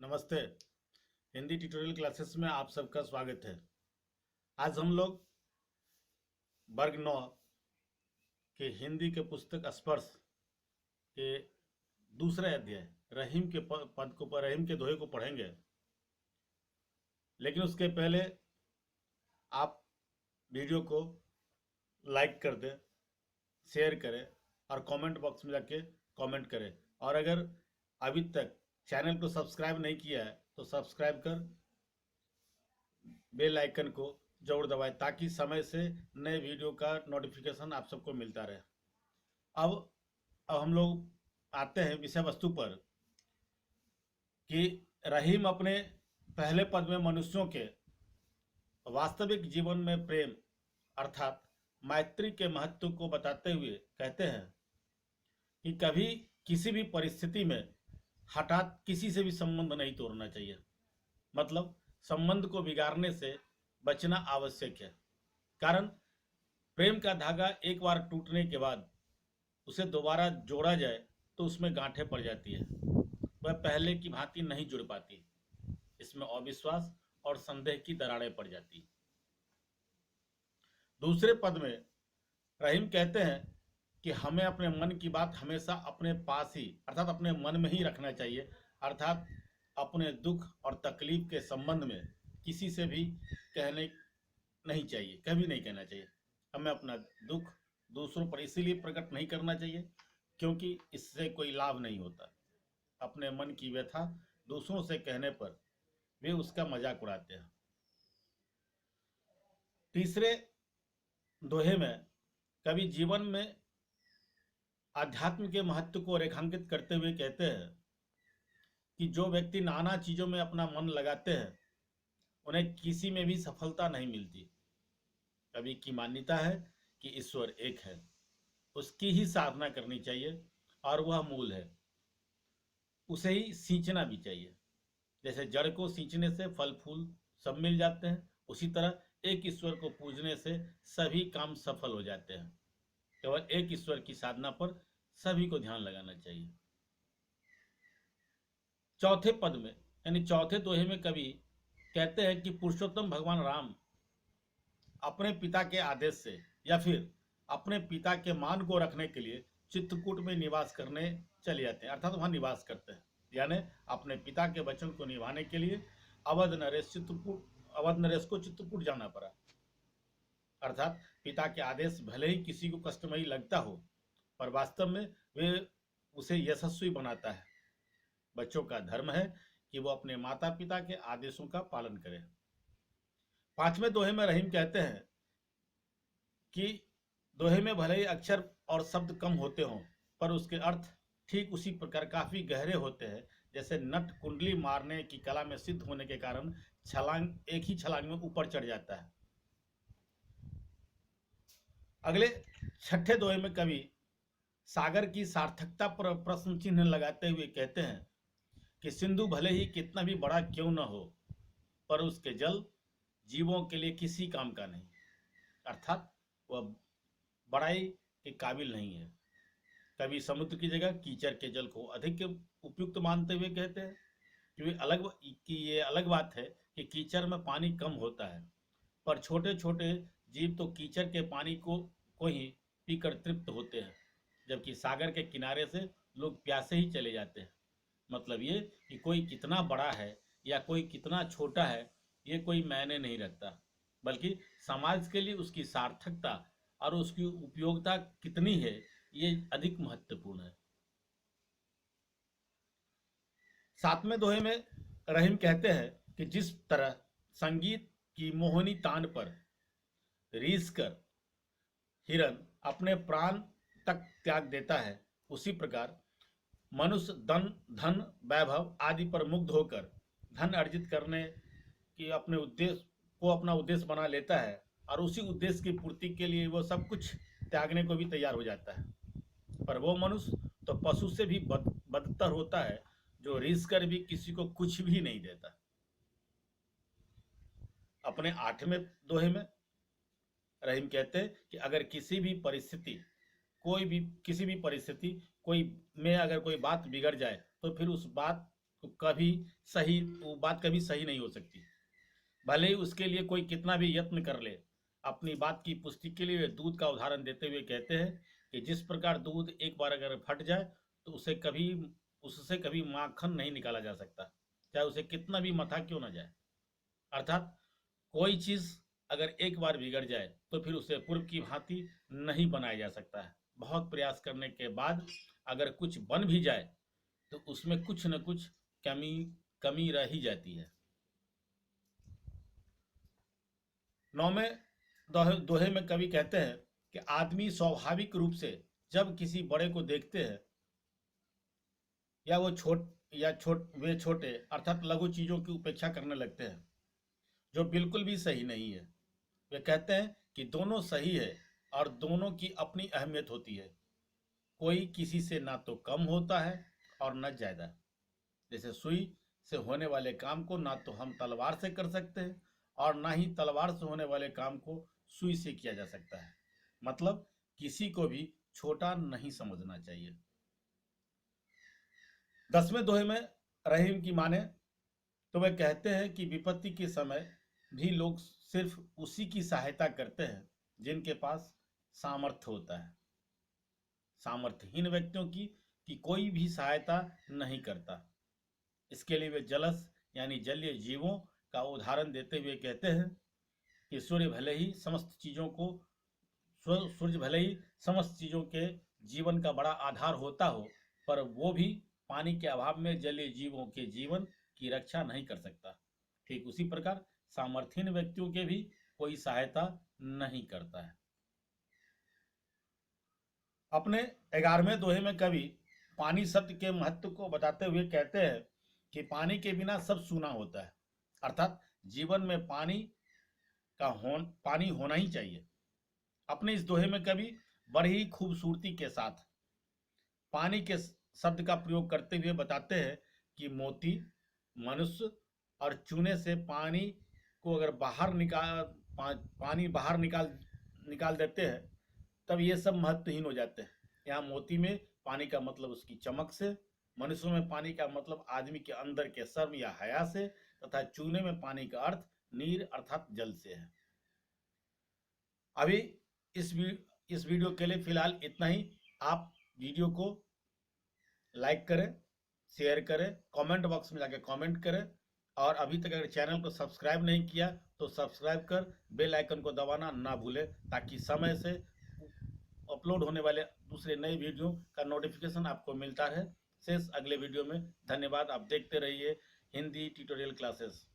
नमस्ते। Hindi tutorial classes में आप सबका स्वागत है। आज हम लोग वर्ग 9 के हिंदी के पुस्तक स्पर्श के दूसरे अध्याय रहीम के पद को रहीम के दोहे को पढ़ेंगे। लेकिन उसके पहले आप वीडियो को लाइक कर दें, शेयर करें और कमेंट बॉक्स में जाके कमेंट करें। और अगर अभी तक चैनल को सब्सक्राइब नहीं किया है तो सब्सक्राइब कर बेल आइकन को जरूर दबाएं ताकि समय से नए वीडियो का नोटिफिकेशन आप सबको मिलता रहे। अब हम लोग आते हैं विषय वस्तु पर कि रहीम अपने पहले पद में मनुष्यों के वास्तविक जीवन में प्रेम अर्थात मैत्री के महत्व को बताते हुए कहते हैं कि कभी किसी भी परिस्थिति में हठात किसी से भी संबंध नहीं तोड़ना चाहिए। मतलब संबंध को बिगाड़ने से बचना आवश्यक है। कारण प्रेम का धागा एक बार टूटने के बाद उसे दोबारा जोड़ा जाए तो उसमें गांठें पड़ जाती है, वह पहले की भांति नहीं जुड़ पाती। इसमें अविश्वास और संदेह की दरारें पड़ जाती। दूसरे पद में रहीम कहते हैं कि हमें अपने मन की बात हमेशा अपने पास ही अर्थात अपने मन में ही रखना चाहिए। अर्थात अपने दुख और तकलीफ के संबंध में किसी से भी कहने नहीं चाहिए, कभी नहीं कहना चाहिए। हमें अपना दुख दूसरों पर इसीलिए प्रकट नहीं करना चाहिए क्योंकि इससे कोई लाभ नहीं होता। अपने मन की व्यथा दूसरों से कहने पर वे उसका मजाक उड़ाते हैं। तीसरे दोहे में कवि जीवन में आध्यात्म के महत्व को रेखांकित करते हुए कहते हैं कि जो व्यक्ति नाना चीजों में अपना मन लगाते हैं उन्हें किसी में भी सफलता नहीं मिलती। कवि की मान्यता है कि ईश्वर एक है, उसकी ही साधना करनी चाहिए और वह मूल है, उसे ही सींचना भी चाहिए। जैसे जड़ को सींचने से फल फूल सब मिल जाते हैं, उसी तरह एक ईश्वर को पूजने से सभी काम सफल हो जाते हैं। केवल एक ईश्वर की साधना पर सभी को ध्यान लगाना चाहिए। चौथे पद में यानी चौथे दोहे में कवि कहते हैं कि पुरुषोत्तम भगवान राम अपने पिता के आदेश से या फिर अपने पिता के मान को रखने के लिए चित्रकूट में निवास करने चले जाते हैं, अर्थात वहां निवास करते हैं। यानी अपने पिता के वचन को निभाने के लिए अवध नरेश को चित्रकूट जाना पड़ा। अर्थात पिता के आदेश भले ही किसी को कष्टमयी लगता हो पर वास्तव में वे उसे यशस्वी बनाता है। बच्चों का धर्म है कि वो अपने माता पिता के आदेशों का पालन करें। पांचवें दोहे में रहीम कहते हैं कि दोहे में भले ही अक्षर और शब्द कम होते हों पर उसके अर्थ ठीक उसी प्रकार काफी गहरे होते हैं जैसे नट कुंडली मारने की कला में सिद्ध होने के कारण छलांग एक ही छलांग में ऊपर चढ़ जाता है। अगले छठे दोहे में कवि सागर की सार्थकता पर प्रश्न चिन्ह लगाते हुए कहते हैं कि सिंधु भले ही कितना भी बड़ा क्यों न हो पर उसके जल जीवों के लिए किसी काम का नहीं। अर्थात वह बड़ाई के काबिल नहीं है। कवि समुद्र की जगह कीचड़ के जल को अधिक उपयुक्त मानते हुए कहते हैं कि ये अलग बात है कि कीचड़ में पानी कम होता है पर छोटे छोटे जीव तो कीचड़ के पानी को ही पीकर तृप्त होते हैं, जबकि सागर के किनारे से लोग प्यासे ही चले जाते हैं। मतलब ये कि कोई कितना बड़ा है या कोई कितना छोटा है ये कोई मायने नहीं रखता, बल्कि समाज के लिए उसकी सार्थकता और उसकी उपयोगिता कितनी है ये अधिक महत्वपूर्ण है। सातवें दोहे में रहीम कहते हैं कि जिस तरह संगीत की मोहनी तान पर रीस कर हिरन अपने प्राण तक त्याग देता है, उसी प्रकार मनुष्य धन वैभव आदि पर मुग्ध होकर धन अर्जित करने की अपना उद्देश्य बना लेता है और उसी उद्देश्य की पूर्ति के लिए वो सब कुछ त्यागने को भी तैयार हो जाता है। पर वो मनुष्य तो पशु से भी बदतर होता है जो रीस कर भी किसी को कुछ भी नहीं देता। अपने आठवें दोहे में रहीम कहते हैं कि अगर किसी भी परिस्थिति कोई बात बिगड़ जाए तो फिर उस बात तो कभी सही वो बात कभी सही नहीं हो सकती। भले ही उसके लिए कोई कितना भी यत्न कर ले। अपनी बात की पुष्टि के लिए वे दूध का उदाहरण देते हुए कहते हैं कि जिस प्रकार दूध एक बार अगर फट जाए तो उससे कभी माखन नहीं निकाला जा सकता, चाहे उसे कितना भी मथा क्यों ना जाए। अर्थात कोई चीज अगर एक बार बिगड़ जाए तो फिर उसे पूर्व की भांति नहीं बनाया जा सकता है। बहुत प्रयास करने के बाद अगर कुछ बन भी जाए तो उसमें कुछ न कुछ कमी कमी रह ही जाती है। नौवें दोहे में कवि कहते हैं कि आदमी स्वाभाविक रूप से जब किसी बड़े को देखते हैं या वे छोटे अर्थात लघु चीजों की उपेक्षा करने लगते हैं, जो बिल्कुल भी सही नहीं है। वे कहते हैं कि दोनों सही है और दोनों की अपनी अहमियत होती है। कोई किसी से ना तो कम होता है और न ज्यादा। जैसे सुई से होने वाले काम को ना तो हम तलवार से कर सकते हैं और ना ही तलवार से होने वाले काम को सुई से किया जा सकता है। मतलब किसी को भी छोटा नहीं समझना चाहिए। 10वें दोहे में रहीम की माने तो वे कहते हैं कि विपत्ति के समय भी लोग सिर्फ उसी की सहायता करते हैं जिनके पास सामर्थ्य होता है। सामर्थ्यहीन व्यक्तियों की कोई भी सहायता नहीं करता। इसके लिए वे जलस यानी जलीय जीवों का उदाहरण देते हुए कहते हैं कि सूर्य भले ही समस्त चीजों के जीवन का बड़ा आधार होता हो, पर वो भी पानी के अभाव में जलीय जीवों के जीवन की रक्षा नहीं कर सकता। ठीक उसी प्रकार सामर्थ्यहीन व्यक्तियों के भी कोई सहायता नहीं करता है। अपने 11वें दोहे में कवि पानी शब्द के महत्व को बताते हुए कहते हैं कि पानी के बिना सब सूना होता है। अर्थात जीवन में पानी होना ही चाहिए। अपने इस दोहे में कवि बड़ी खूबसूरती के साथ पानी के शब्द का प्रयोग करते हुए बताते हैं कि मोती, मनुष्य और चूने से पानी को अगर पानी बाहर निकाल देते हैं तब ये सब महत्वहीन हो जाते हैं। यहाँ मोती में पानी का मतलब उसकी चमक से, मनुष्य में पानी का मतलब आदमी के अंदर के शर्म या हया से, तथा चूने में पानी का अर्थ नीर अर्थात जल से है। अभी इस वीडियो के लिए फिलहाल इतना ही। आप वीडियो को लाइक करें, शेयर करें, कमेंट बॉक्स में जाकर कमेंट करें और अभी तक अगर चैनल को सब्सक्राइब नहीं किया तो सब्सक्राइब कर बेल आइकन को दबाना ना भूलें, ताकि समय से अपलोड होने वाले दूसरे नए वीडियो का नोटिफिकेशन आपको मिलता रहे। शेष अगले वीडियो में। धन्यवाद। आप देखते रहिए हिंदी ट्यूटोरियल क्लासेस।